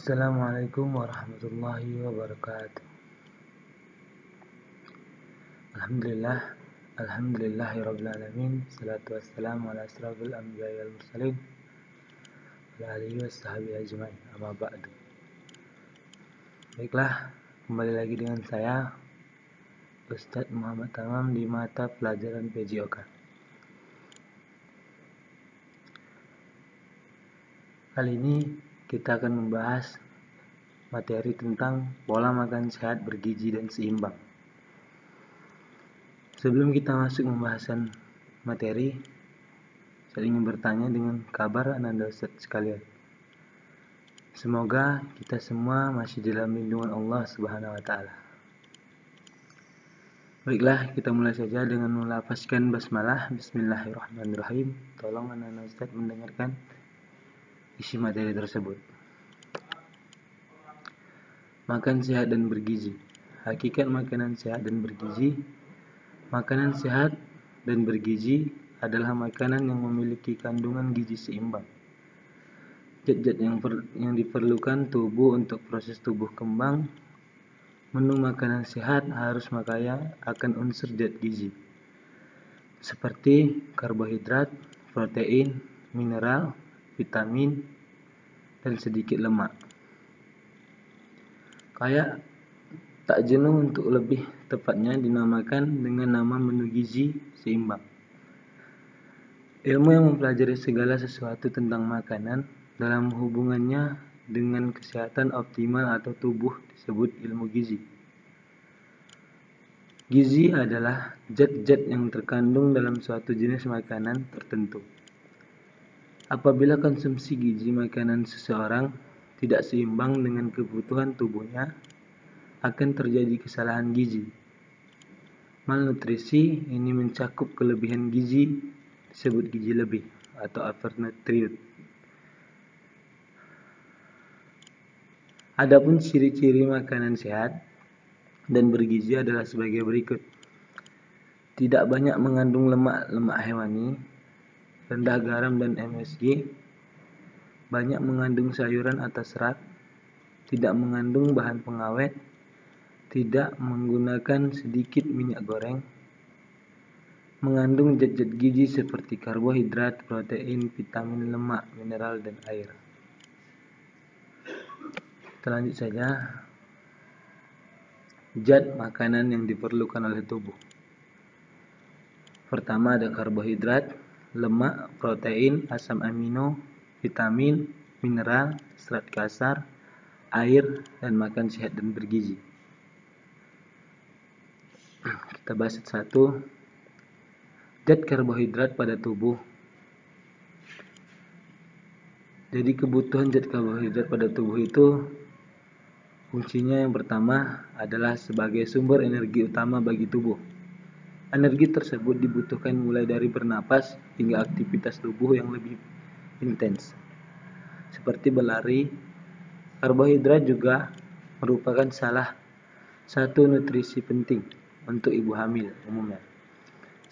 Assalamualaikum warahmatullahi wabarakatuh. Alhamdulillahi rabbil alamin. Salatu wassalamu ala asrafil anbiya'i wal mursalin wa ala alihi washabihi ajma'in. Amma ba'du. Baiklah, kembali lagi dengan saya Ustadz Muhammad Tamam di mata pelajaran PJOK. Kali ini kita akan membahas materi tentang pola makan sehat, bergizi, dan seimbang. Sebelum kita masuk pembahasan materi, saya ingin bertanya dengan kabar Ananda Ustaz sekalian. Semoga kita semua masih dalam lindungan Allah Subhanahu wa Ta'ala. Baiklah, kita mulai saja dengan melafazkan basmalah. Bismillahirrahmanirrahim. Tolong Ananda Ustaz mendengarkan isi materi tersebut. Makan sehat dan bergizi. Hakikat makanan sehat dan bergizi. Makanan sehat dan bergizi adalah makanan yang memiliki kandungan gizi seimbang. Zat-zat yang diperlukan tubuh untuk proses tumbuh kembang. Menu makanan sehat harus kaya akan unsur zat gizi seperti karbohidrat, protein, mineral, vitamin, dan sedikit lemak. Kaya tak jenuh untuk lebih tepatnya dinamakan dengan nama menu gizi seimbang. Ilmu yang mempelajari segala sesuatu tentang makanan dalam hubungannya dengan kesehatan optimal atau tubuh disebut ilmu gizi. Gizi adalah zat-zat yang terkandung dalam suatu jenis makanan tertentu. Apabila konsumsi gizi makanan seseorang tidak seimbang dengan kebutuhan tubuhnya, akan terjadi kesalahan gizi. Malnutrisi ini mencakup kelebihan gizi, disebut gizi lebih atau overnutrient. Adapun ciri-ciri makanan sehat dan bergizi adalah sebagai berikut. Tidak banyak mengandung lemak hewani, rendah garam dan MSG, banyak mengandung sayuran atau serat, tidak mengandung bahan pengawet, tidak menggunakan sedikit minyak goreng, mengandung zat-zat gizi seperti karbohidrat, protein, vitamin, lemak, mineral, dan air. Kita lanjut saja. Zat makanan yang diperlukan oleh tubuh. Pertama ada karbohidrat, lemak, protein, asam amino, vitamin, mineral, serat kasar, air, dan makan sehat dan bergizi. Kita bahas satu. Zat karbohidrat pada tubuh. Jadi kebutuhan zat karbohidrat pada tubuh itu fungsinya yang pertama adalah sebagai sumber energi utama bagi tubuh. Energi tersebut dibutuhkan mulai dari bernapas hingga aktivitas tubuh yang lebih intens, seperti berlari. Karbohidrat juga merupakan salah satu nutrisi penting untuk ibu hamil umumnya.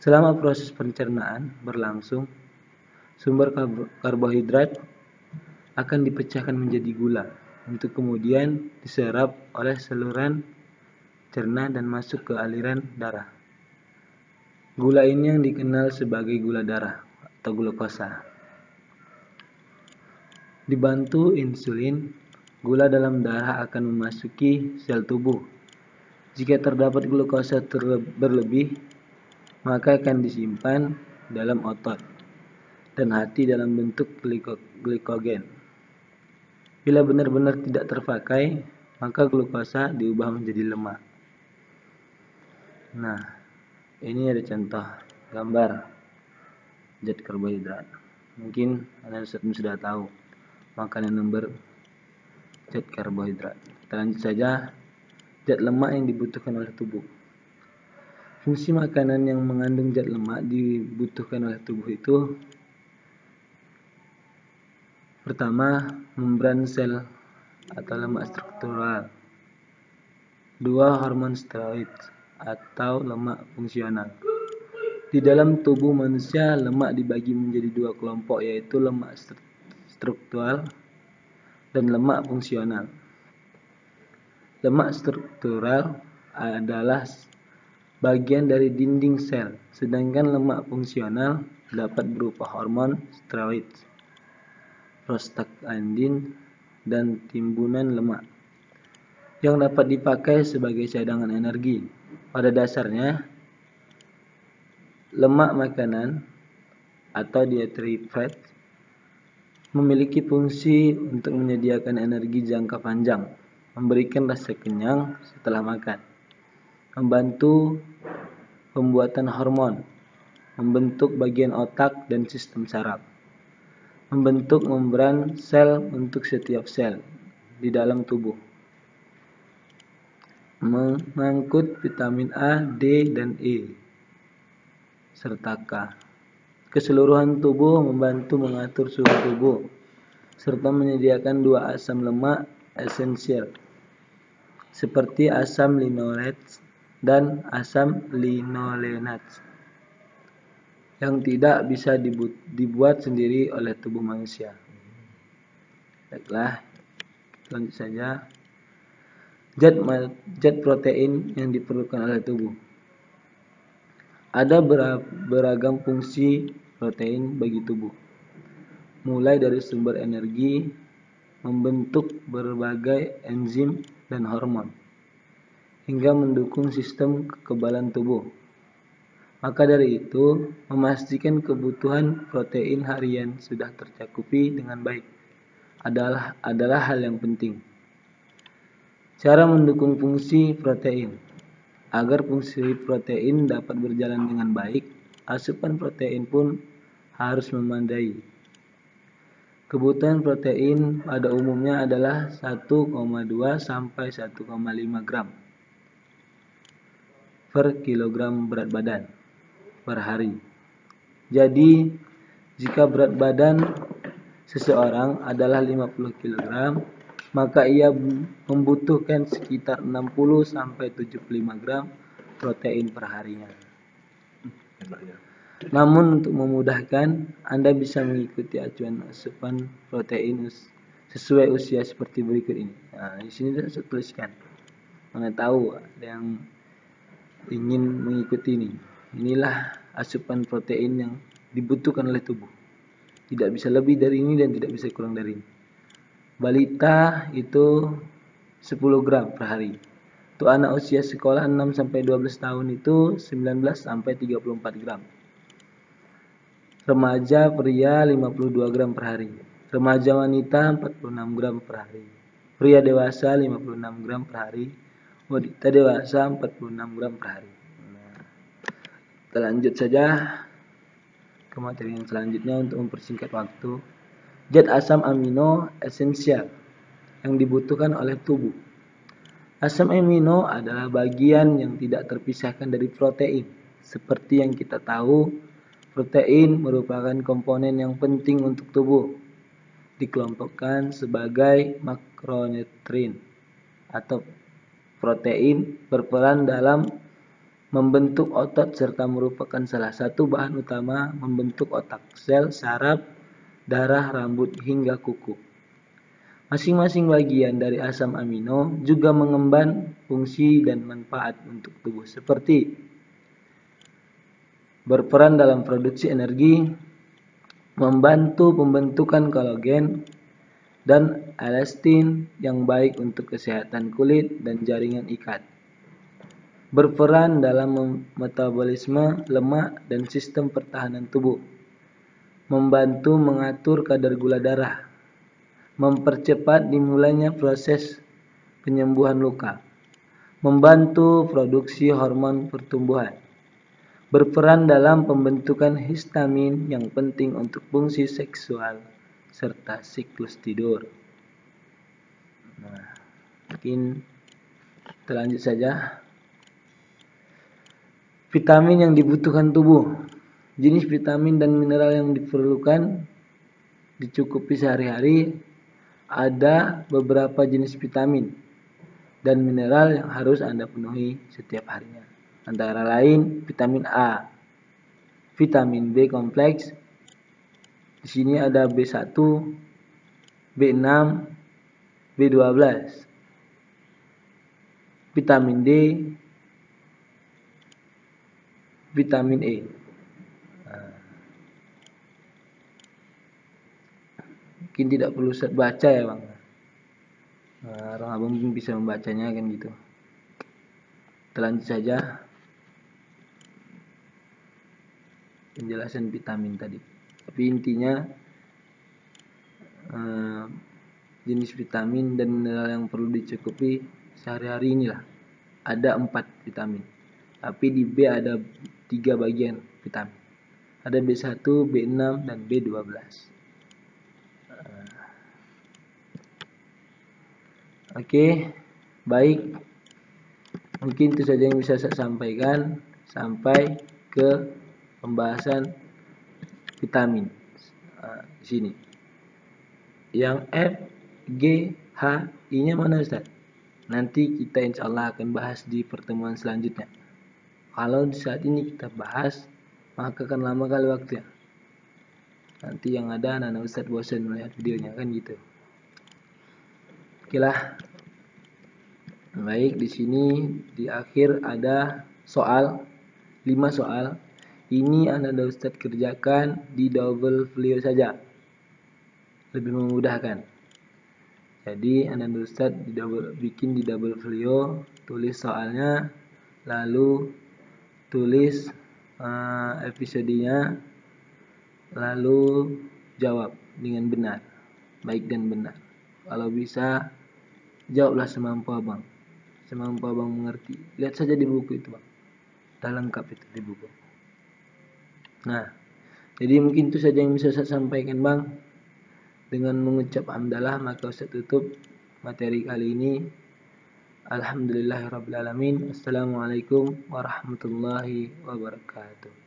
Selama proses pencernaan berlangsung, sumber karbohidrat akan dipecahkan menjadi gula untuk kemudian diserap oleh saluran cerna dan masuk ke aliran darah. Gula ini yang dikenal sebagai gula darah atau glukosa. Dibantu insulin, gula dalam darah akan memasuki sel tubuh. Jika terdapat glukosa berlebih, maka akan disimpan dalam otot dan hati dalam bentuk glikogen. Bila benar-benar tidak terpakai, maka glukosa diubah menjadi lemak. Nah, ini ada contoh gambar zat karbohidrat. Mungkin Anda sudah tahu makanan yang berzat karbohidrat. Kita lanjut saja. Zat lemak yang dibutuhkan oleh tubuh. Fungsi makanan yang mengandung zat lemak dibutuhkan oleh tubuh itu: pertama, membran sel atau lemak struktural. Dua, hormon steroid atau lemak fungsional. Di dalam tubuh manusia, lemak dibagi menjadi dua kelompok, yaitu lemak struktural dan lemak fungsional. Lemak struktural adalah bagian dari dinding sel, sedangkan lemak fungsional dapat berupa hormon, steroid, prostaglandin, dan timbunan lemak yang dapat dipakai sebagai cadangan energi. Pada dasarnya, lemak makanan atau dietary fat memiliki fungsi untuk menyediakan energi jangka panjang, memberikan rasa kenyang setelah makan, membantu pembuatan hormon, membentuk bagian otak dan sistem saraf, membentuk membran sel untuk setiap sel di dalam tubuh, mengangkut vitamin A, D, dan E, serta K. Keseluruhan tubuh, membantu mengatur suhu tubuh, serta menyediakan 2 asam lemak esensial, seperti asam linolet dan asam linolenat, yang tidak bisa dibuat sendiri oleh tubuh manusia. Baiklah, lanjut saja. Zat protein yang diperlukan oleh tubuh. Ada beragam fungsi protein bagi tubuh, mulai dari sumber energi, membentuk berbagai enzim dan hormon, hingga mendukung sistem kekebalan tubuh. Maka dari itu, memastikan kebutuhan protein harian sudah tercakupi dengan baik adalah hal yang penting. Cara mendukung fungsi protein. Agar fungsi protein dapat berjalan dengan baik, asupan protein pun harus memadai. Kebutuhan protein pada umumnya adalah 1,2 sampai 1,5 gram per kilogram berat badan per hari. Jadi, jika berat badan seseorang adalah 50 kg, maka ia membutuhkan sekitar 60 sampai 75 gram protein per harinya. Namun untuk memudahkan, Anda bisa mengikuti acuan asupan protein sesuai usia seperti berikut ini. Nah, di sini saya tuliskan. Mana tahu ada yang ingin mengikuti ini. Inilah asupan protein yang dibutuhkan oleh tubuh. Tidak bisa lebih dari ini dan tidak bisa kurang dari ini. Balita itu 10 gram per hari. Untuk anak usia sekolah 6 sampai 12 tahun itu 19 sampai 34 gram. Remaja pria 52 gram per hari. Remaja wanita 46 gram per hari. Pria dewasa 56 gram per hari. Wanita dewasa 46 gram per hari. Nah, kita lanjut saja ke materi yang selanjutnya untuk mempersingkat waktu. Zat asam amino esensial yang dibutuhkan oleh tubuh. Asam amino adalah bagian yang tidak terpisahkan dari protein. Seperti yang kita tahu, protein merupakan komponen yang penting untuk tubuh. Dikelompokkan sebagai makronutrien atau protein berperan dalam membentuk otot serta merupakan salah satu bahan utama membentuk otak, sel, saraf, darah, rambut, hingga kuku. Masing-masing bagian dari asam amino juga mengemban fungsi dan manfaat untuk tubuh, seperti berperan dalam produksi energi, membantu pembentukan kolagen dan elastin yang baik untuk kesehatan kulit dan jaringan ikat, berperan dalam metabolisme lemak dan sistem pertahanan tubuh, membantu mengatur kadar gula darah, mempercepat dimulainya proses penyembuhan luka, membantu produksi hormon pertumbuhan, berperan dalam pembentukan histamin yang penting untuk fungsi seksual serta siklus tidur. Nah, mungkin kita lanjut saja. Vitamin yang dibutuhkan tubuh. Jenis vitamin dan mineral yang diperlukan dicukupi sehari-hari. Ada beberapa jenis vitamin dan mineral yang harus Anda penuhi setiap harinya. Antara lain vitamin A, vitamin B kompleks. Di sini ada B1, B6, B12, vitamin D, vitamin E. Mungkin tidak perlu Ustaz baca ya Bang. Orang abang bisa membacanya kan gitu. Kita lanjut saja penjelasan vitamin tadi. Tapi intinya jenis vitamin dan mineral yang perlu dicukupi sehari-hari inilah. Ada 4 vitamin. Tapi di B ada 3 bagian vitamin. Ada B1, B6, dan B12. Oke, baik. Mungkin itu saja yang bisa saya sampaikan. Sampai ke pembahasan vitamin di sini. Yang F, G, H, I-nya mana Ustaz? Nanti kita insya Allah akan bahas di pertemuan selanjutnya. Kalau di saat ini kita bahas, maka akan lama kali waktunya. Nanti yang ada anak Ustaz bosan melihat videonya kan gitu. Oke lah. Baik, di sini di akhir ada soal 5 soal. Ini anak Ustaz kerjakan di double folio saja. Lebih memudahkan. Jadi anak Ustaz bikin di double folio, tulis soalnya, lalu tulis episodenya, lalu jawab dengan benar, baik dan benar. Kalau bisa jawablah semampu abang mengerti. Lihat saja di buku itu Bang, sudah lengkap itu di buku. Nah, jadi mungkin itu saja yang bisa saya sampaikan Bang. Dengan mengucap hamdalah maka saya tutup materi kali ini. Alhamdulillahirabbil alamin. Assalamualaikum warahmatullahi wabarakatuh.